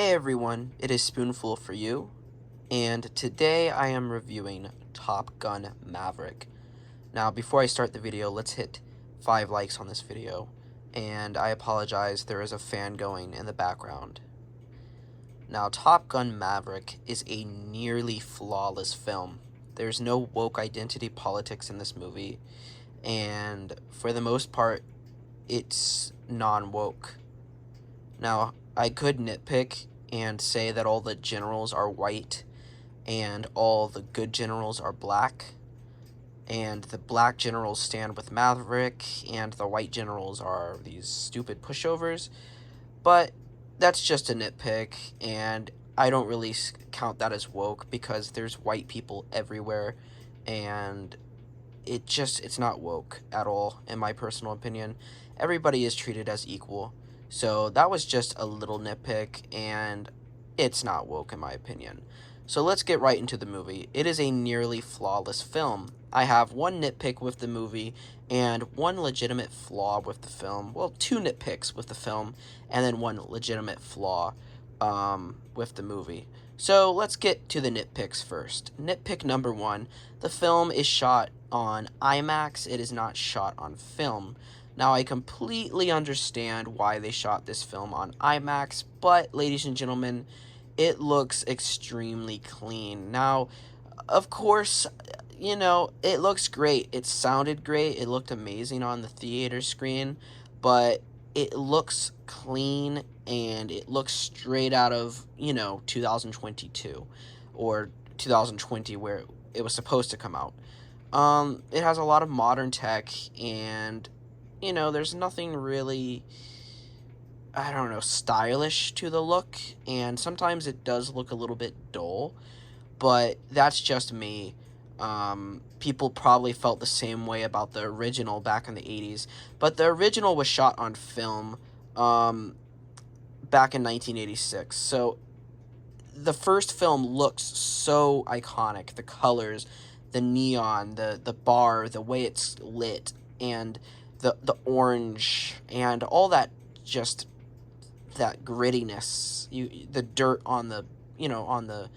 Hey everyone, it is Spoonful for you, and today I am reviewing Top Gun Maverick. Now, before I start the video, let's hit 5 likes on this video, and I apologize, there is a fan going in the background. Now, Top Gun Maverick is a nearly flawless film. There's no woke identity politics in this movie, and for the most part, it's non-woke. Now, I could nitpick and say that all the generals are white and all the good generals are black, and the black generals stand with Maverick and the white generals are these stupid pushovers, but that's just a nitpick, and I don't really count that as woke because there's white people everywhere, and it's not woke at all, in my personal opinion. Everybody is treated as equal. So that was just a little nitpick, and it's not woke in my opinion. So let's get right into the movie. It is a nearly flawless film. I have one nitpick with the movie and one legitimate flaw with the film. Well, two nitpicks with the film and then one legitimate flaw with the movie. So let's get to the nitpicks first. Nitpick number one, the film is shot on IMAX. It is not shot on film. Now, I completely understand why they shot this film on IMAX, but, ladies and gentlemen, it looks extremely clean. Now, of course, it looks great. It sounded great. It looked amazing on the theater screen, but it looks clean, and it looks straight out of, 2022, or 2020, where it was supposed to come out. It has a lot of modern tech, and there's nothing really, I don't know, stylish to the look, and sometimes it does look a little bit dull, but that's just me. People probably felt the same way about the original back in the 80s, but the original was shot on film, back in 1986, so the first film looks so iconic. The colors, the neon, the bar, the way it's lit, and the orange, and all that, just that grittiness, the dirt on the on the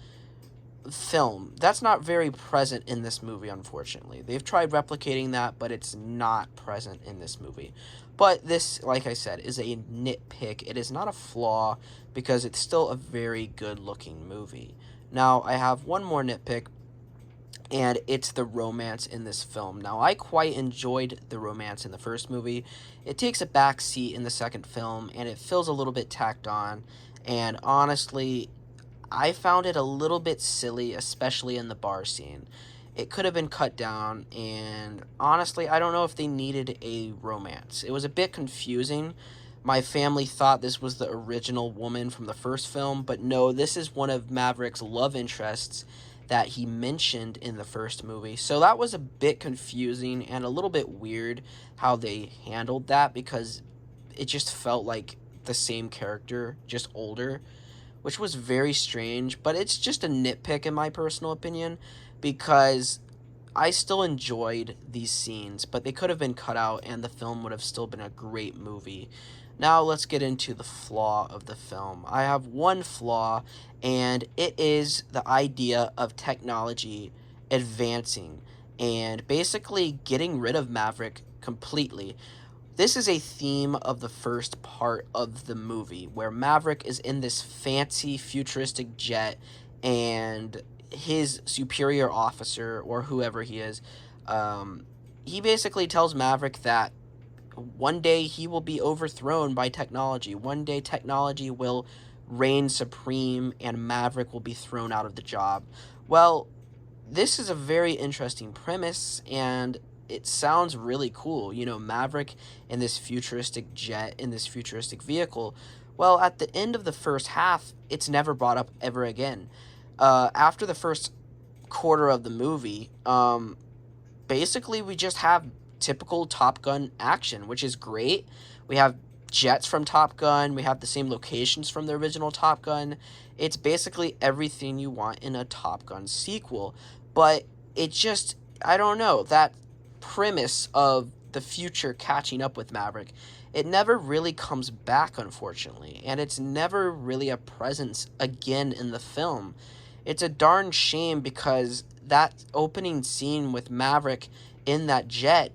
film, that's not very present in this movie, unfortunately. They've tried replicating that, but it's not present in this movie. But this, like I said, is a nitpick. It is not a flaw because it's still a very good looking movie. Now, I have one more nitpick, and it's the romance in this film. Now, I quite enjoyed the romance in the first movie. It takes a back seat in the second film, and it feels a little bit tacked on, and honestly, I found it a little bit silly, especially in the bar scene. It could have been cut down, and honestly, I don't know if they needed a romance. It was a bit confusing. My family thought this was the original woman from the first film, but no, this is one of Maverick's love interests that he mentioned in the first movie. So that was a bit confusing and a little bit weird how they handled that, because it just felt like the same character, just older, which was very strange, but it's just a nitpick in my personal opinion, because I still enjoyed these scenes, but they could have been cut out and the film would have still been a great movie. Now let's get into the flaw of the film. I have one flaw, and it is the idea of technology advancing and basically getting rid of Maverick completely. This is a theme of the first part of the movie, where Maverick is in this fancy futuristic jet, and his superior officer, or whoever he is, he basically tells Maverick that one day he will be overthrown by technology. One day technology will reign supreme and Maverick will be thrown out of the job. Well, this is a very interesting premise, and it sounds really cool. Maverick in this futuristic jet, in this futuristic vehicle. Well, at the end of the first half, it's never brought up ever again. After the first quarter of the movie, basically we just have typical Top Gun action, which is great. We have jets from Top Gun. We have the same locations from the original Top Gun. It's basically everything you want in a Top Gun sequel. But it just, I don't know, that premise of the future catching up with Maverick, it never really comes back, unfortunately, and it's never really a presence again in the film. It's a darn shame because that opening scene with Maverick in that jet,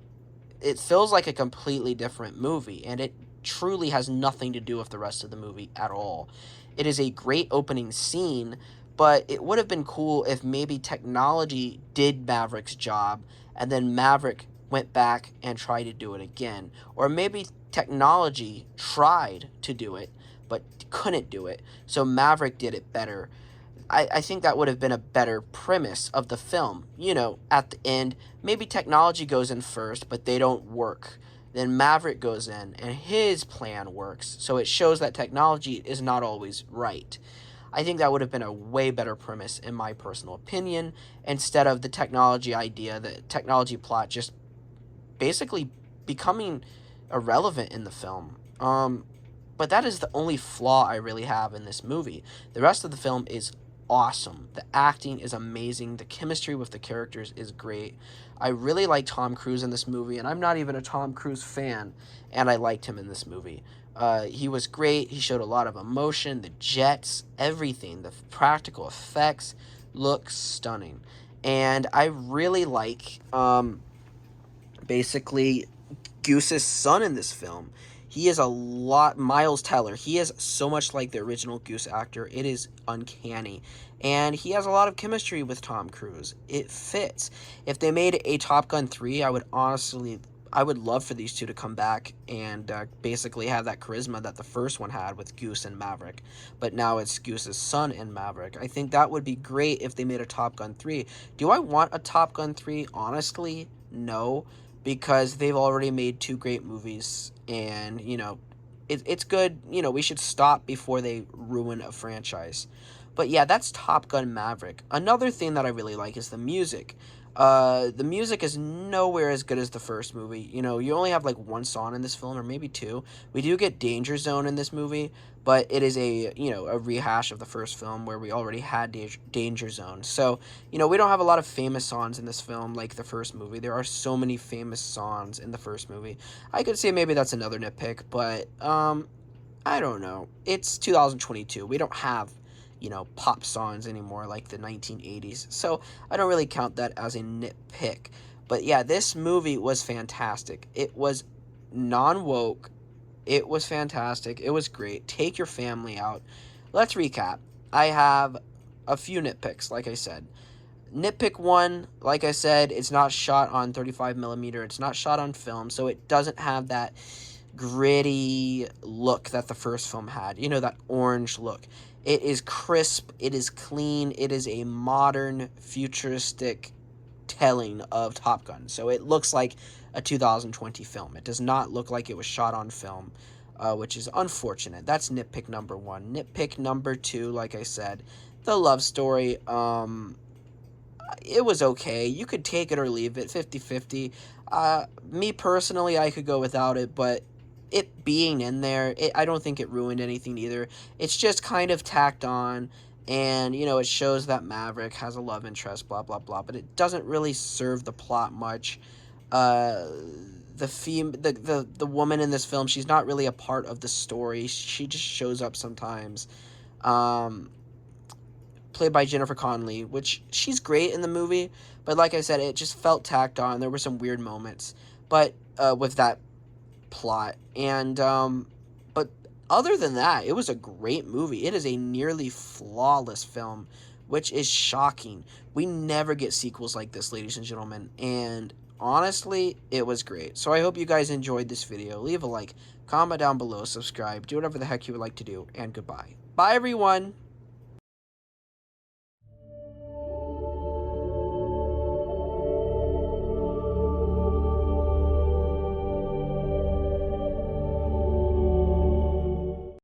it feels like a completely different movie, and it truly has nothing to do with the rest of the movie at all. It is a great opening scene, but it would have been cool if maybe technology did Maverick's job and then Maverick went back and tried to do it again. Or maybe technology tried to do it but couldn't do it, so Maverick did it better. I think that would have been a better premise of the film. You know, at the end, maybe technology goes in first, but they don't work. Then Maverick goes in, and his plan works, so it shows that technology is not always right. I think that would have been a way better premise, in my personal opinion, instead of the technology idea, the technology plot just basically becoming irrelevant in the film. But that is the only flaw I really have in this movie. The rest of the film is awesome. The acting is amazing. The chemistry with the characters is great. I really like Tom Cruise in this movie, and I'm not even a Tom Cruise fan, and I liked him in this movie. He was great. He showed a lot of emotion. The jets, everything, the practical effects look stunning. And I really like, basically, Goose's son in this film. He is a lot, Miles Teller. He is so much like the original Goose actor. It is uncanny. And he has a lot of chemistry with Tom Cruise. It fits. If they made a Top Gun 3, I would love for these two to come back and basically have that charisma that the first one had with Goose and Maverick. But now it's Goose's son and Maverick. I think that would be great if they made a Top Gun 3. Do I want a Top Gun 3? Honestly, no, because they've already made two great movies, and, you know, it's good. You know, we should stop before they ruin a franchise. But yeah, that's Top Gun Maverick. Another thing that I really like is the music. The music is nowhere as good as the first movie. You know, you only have like one song in this film, or maybe two. We do get Danger Zone in this movie, but it is a rehash of the first film where we already had Danger Zone. So, you know, we don't have a lot of famous songs in this film like the first movie. There are so many famous songs in the first movie. I could say maybe that's another nitpick, but I don't know. It's 2022. We don't have, you know, pop songs anymore like the 1980s. So I don't really count that as a nitpick. But yeah, this movie was fantastic. It was non-woke. It was fantastic. It was great. Take your family out. Let's recap. I have a few nitpicks, like I said. Nitpick 1, like I said, it's not shot on 35mm. It's not shot on film, so it doesn't have that gritty look that the first film had. You know, that orange look. It is crisp. It is clean. It is a modern, futuristic telling of Top Gun. So it looks like a 2020 film. It does not look like it was shot on film, which is unfortunate. That's nitpick number 1. Nitpick number 2, like I said, the love story. It was okay. You could take it or leave it, 50-50. Me personally, I could go without it, but it being in there, I don't think it ruined anything either. It's just kind of tacked on, and, you know, it shows that Maverick has a love interest, blah, blah, blah, but it doesn't really serve the plot much. The woman in this film, she's not really a part of the story. She just shows up sometimes. Played by Jennifer Connelly, which she's great in the movie, but like I said, it just felt tacked on. There were some weird moments, but with that plot, and but other than that, it was a great movie. It is a nearly flawless film, which is shocking. We never get sequels like this, ladies and gentlemen, and honestly, it was great. So I hope you guys enjoyed this video. Leave a like, comment down below, subscribe, do whatever the heck you would like to do, and goodbye. Bye, everyone!